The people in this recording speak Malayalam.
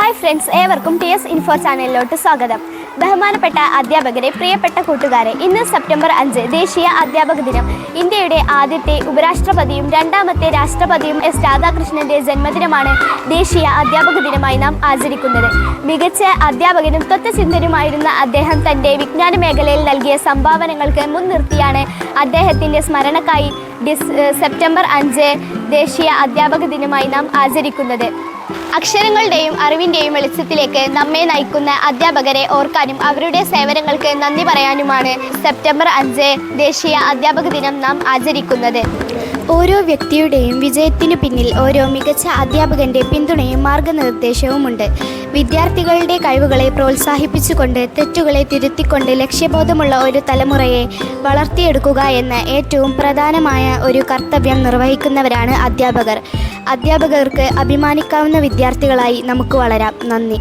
ഹായ് ഫ്രണ്ട്സ്, ഏവർക്കും TS ഇൻഫോ ചാനലിലോട്ട് സ്വാഗതം. ബഹുമാനപ്പെട്ട അധ്യാപകരെ, പ്രിയപ്പെട്ട കൂട്ടുകാരെ, ഇന്ന് സെപ്റ്റംബർ 5 ദേശീയ അധ്യാപക ദിനം. ഇന്ത്യയുടെ ആദ്യത്തെ ഉപരാഷ്ട്രപതിയും രണ്ടാമത്തെ രാഷ്ട്രപതിയും എസ് രാധാകൃഷ്ണന്റെ ജന്മദിനമാണ് ദേശീയ അധ്യാപക ദിനമായി നാം ആചരിക്കുന്നത്. മികച്ച അധ്യാപകനും തത്വചിന്തനുമായിരുന്ന അദ്ദേഹം തൻ്റെ വിജ്ഞാന മേഖലയിൽ നൽകിയ സംഭാവനകൾക്ക് മുൻനിർത്തിയാണ് അദ്ദേഹത്തിൻ്റെ സ്മരണക്കായി സെപ്റ്റംബർ 5 ദേശീയ അധ്യാപക ദിനമായി നാം ആചരിക്കുന്നത്. അക്ഷരങ്ങളുടെയും അറിവിൻ്റെയും വെളിച്ചത്തിലേക്ക് നമ്മെ നയിക്കുന്ന അധ്യാപകരെ ഓർക്കാനും അവരുടെ സേവനങ്ങൾക്ക് നന്ദി പറയാനുമാണ് സെപ്റ്റംബർ 5 ദേശീയ അധ്യാപക ദിനം നാം ആചരിക്കുന്നത്. ഓരോ വ്യക്തിയുടെയും വിജയത്തിനു പിന്നിൽ ഓരോ മികച്ച അധ്യാപകൻ്റെ പിന്തുണയും മാർഗനിർദ്ദേശവുമുണ്ട്. വിദ്യാർത്ഥികളുടെ കഴിവുകളെ പ്രോത്സാഹിപ്പിച്ചുകൊണ്ട് തെറ്റുകളെ തിരുത്തിക്കൊണ്ട് ലക്ഷ്യബോധമുള്ള ഒരു തലമുറയെ വളർത്തിയെടുക്കുക എന്ന ഏറ്റവും പ്രധാനമായ ഒരു കർത്തവ്യം നിർവഹിക്കുന്നവരാണ് അധ്യാപകർ. അധ്യാപകർക്ക് അഭിമാനിക്കാവുന്ന വിദ്യാർത്ഥികളായി നമുക്ക് വളരാം. നന്ദി.